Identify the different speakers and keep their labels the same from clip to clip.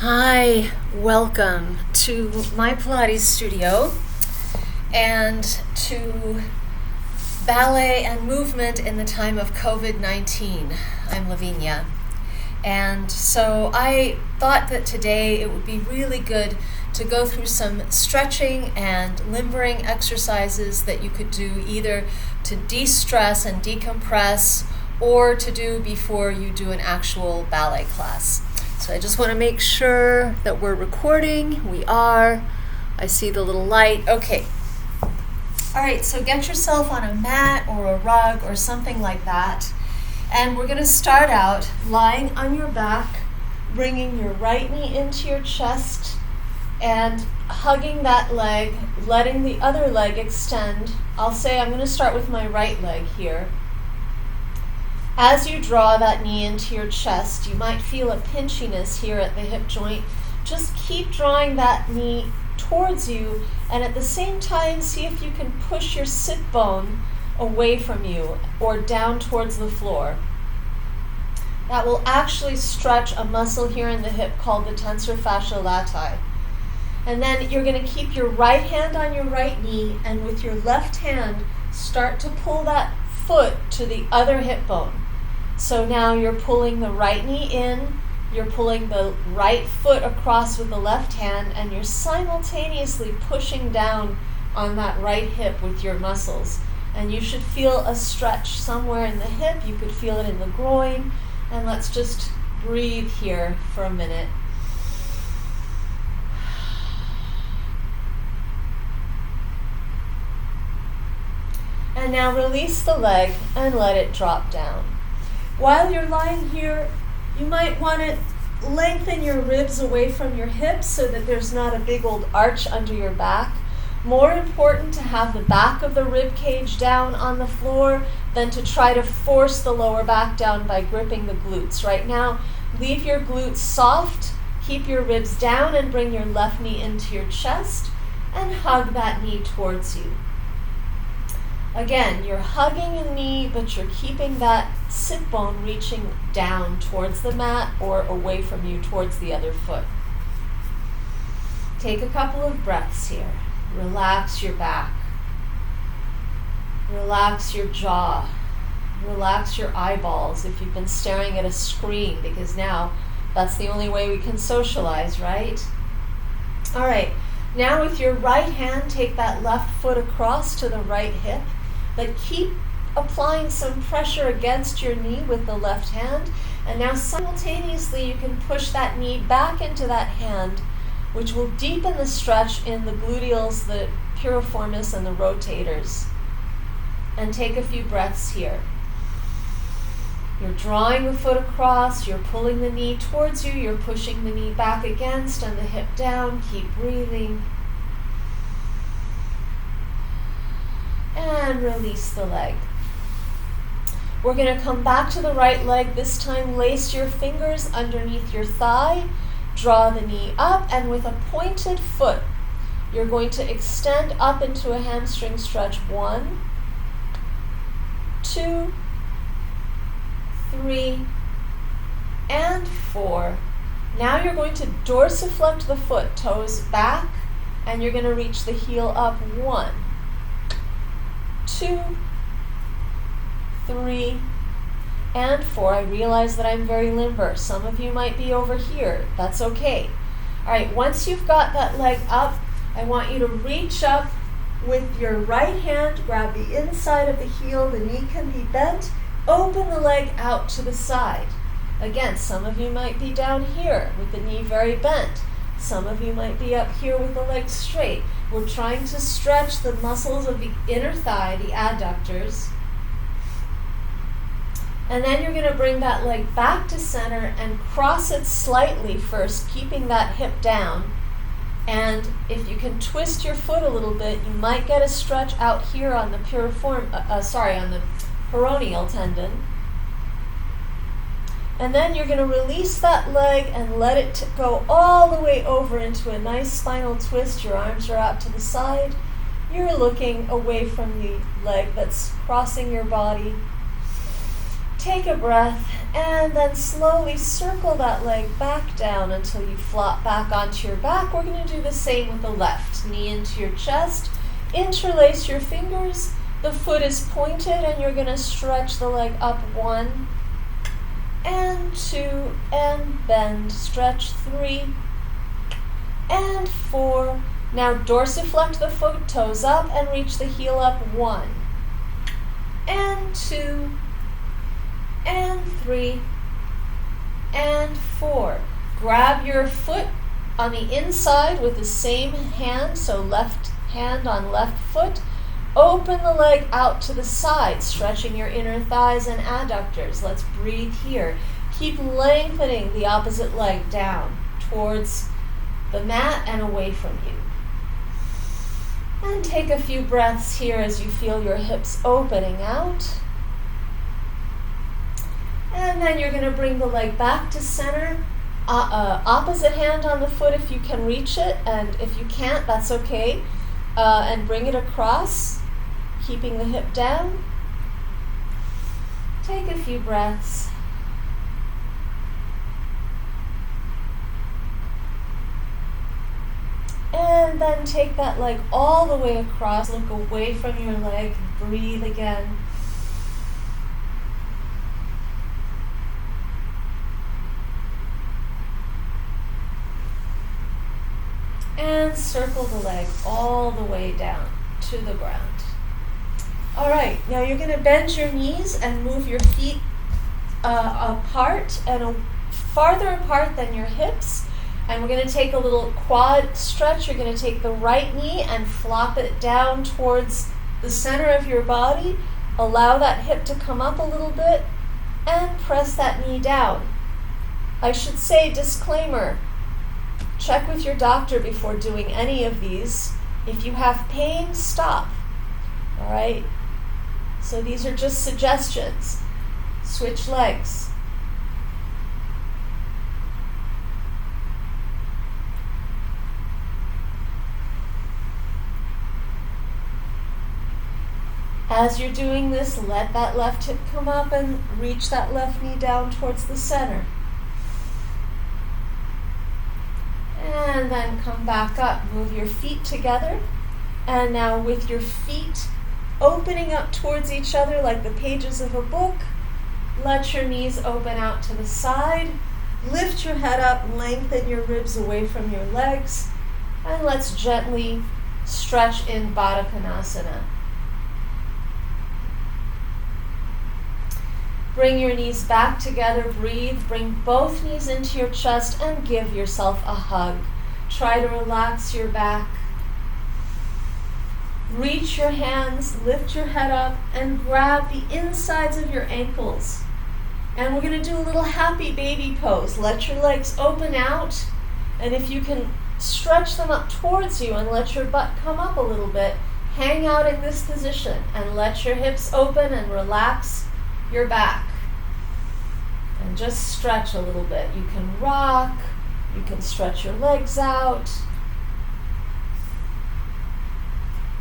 Speaker 1: Hi, welcome to my Pilates studio and to ballet and movement in the time of COVID-19. I'm Lavinia. And so I thought that today it would be really good to go through some stretching and limbering exercises that you could do either to de-stress and decompress or to do before you do an actual ballet class. So I just want to make sure that we're recording. We are. I see the little light. Okay. All right, so get yourself on a mat or a rug or something like that. And we're going to start out lying on your back, bringing your right knee into your chest and hugging that leg, letting the other leg extend. I'll say I'm going to start with my right leg here. As you draw that knee into your chest, you might feel a pinchiness here at the hip joint. Just keep drawing that knee towards you, and at the same time, see if you can push your sit bone away from you or down towards the floor. That will actually stretch a muscle here in the hip called the tensor fasciae lati. And then you're going to keep your right hand on your right knee, and with your left hand, start to pull that foot to the other hip bone. So now you're pulling the right knee in, you're pulling the right foot across with the left hand, and you're simultaneously pushing down on that right hip with your muscles. And you should feel a stretch somewhere in the hip. You could feel it in the groin. And let's just breathe here for a minute. And now release the leg and let it drop down. While you're lying here, you might want to lengthen your ribs away from your hips so that there's not a big old arch under your back. More important to have the back of the rib cage down on the floor than to try to force the lower back down by gripping the glutes. Right now, leave your glutes soft, keep your ribs down, and bring your left knee into your chest and hug that knee towards you. Again, you're hugging a knee, but you're keeping that sit bone reaching down towards the mat or away from you towards the other foot. Take a couple of breaths here. Relax your back. Relax your jaw. Relax your eyeballs if you've been staring at a screen, because now that's the only way we can socialize, right? All right, now with your right hand, take that left foot across to the right hip, but keep applying some pressure against your knee with the left hand. And now simultaneously you can push that knee back into that hand, which will deepen the stretch in the gluteals, the piriformis, and the rotators. And take a few breaths here. You're drawing the foot across, you're pulling the knee towards you, you're pushing the knee back against and the hip down. Keep breathing. And release the leg. We're going to come back to the right leg. This time lace your fingers underneath your thigh. Draw the knee up, and with a pointed foot, you're going to extend up into a hamstring stretch. 1, 2, 3, and 4. Now you're going to dorsiflect the foot, toes back, and you're going to reach the heel up. 1, 2, 3, and 4. I realize that I'm very limber. Some of you might be over here. That's okay. All right, once you've got that leg up, I want you to reach up with your right hand, grab the inside of the heel, the knee can be bent, open the leg out to the side. Again, some of you might be down here with the knee very bent. Some of you might be up here with the leg straight. We're trying to stretch the muscles of the inner thigh, the adductors. And then you're going to bring that leg back to center and cross it slightly first, keeping that hip down. And if you can twist your foot a little bit, you might get a stretch out here on the on the peroneal tendon. And then you're going to release that leg and let it go all the way over into a nice spinal twist. Your arms are out to the side. You're looking away from the leg that's crossing your body. Take a breath and then slowly circle that leg back down until you flop back onto your back. We're going to do the same with the left. Knee into your chest. Interlace your fingers. The foot is pointed and you're going to stretch the leg up 1 and 2 and bend. Stretch 3 and 4. Now dorsiflect the foot, toes up, and reach the heel up 1 and 2 and 3 and 4. Grab your foot on the inside with the same hand, so left hand on left foot. Open the leg out to the side, stretching your inner thighs and adductors. Let's breathe here. Keep lengthening the opposite leg down towards the mat and away from you. And take a few breaths here as you feel your hips opening out. And then you're going to bring the leg back to center. Opposite hand on the foot if you can reach it, and if you can't, that's okay. And bring it across, keeping the hip down. Take a few breaths. And then take that leg all the way across. Look away from your leg. Breathe again. And circle the leg all the way down to the ground. All right, now you're going to bend your knees and move your feet apart and farther apart than your hips. And we're going to take a little quad stretch. You're going to take the right knee and flop it down towards the center of your body. Allow that hip to come up a little bit and press that knee down. I should say, disclaimer, check with your doctor before doing any of these. If you have pain, stop. All right? So these are just suggestions. Switch legs. As you're doing this, let that left hip come up and reach that left knee down towards the center. And then come back up. Move your feet together. And now with your feet opening up towards each other like the pages of a book, let your knees open out to the side. Lift your head up, lengthen your ribs away from your legs. And let's gently stretch in Baddha Konasana. Bring your knees back together, breathe, bring both knees into your chest and give yourself a hug. Try to relax your back. Reach your hands, lift your head up, and grab the insides of your ankles. And we're going to do a little happy baby pose. Let your legs open out, and if you can stretch them up towards you and let your butt come up a little bit, hang out in this position and let your hips open and relax your back. And just stretch a little bit. You can rock, you can stretch your legs out.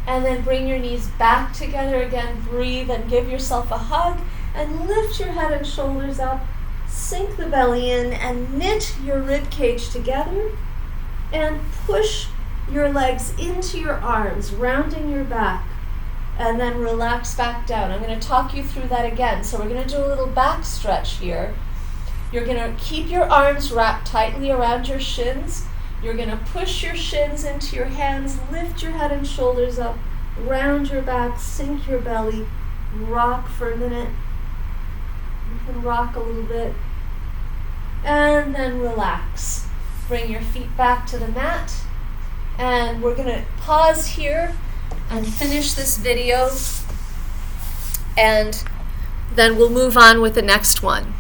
Speaker 1: And then bring your knees back together again. Breathe and give yourself a hug. And lift your head and shoulders up. Sink the belly in and knit your rib cage together. And push your legs into your arms, rounding your back. And then relax back down. I'm going to talk you through that again. So we're going to do a little back stretch here. You're going to keep your arms wrapped tightly around your shins. You're going to push your shins into your hands, lift your head and shoulders up, round your back, sink your belly, rock for a minute. You can rock a little bit. And then relax. Bring your feet back to the mat. And we're going to pause here and finish this video, and then we'll move on with the next one.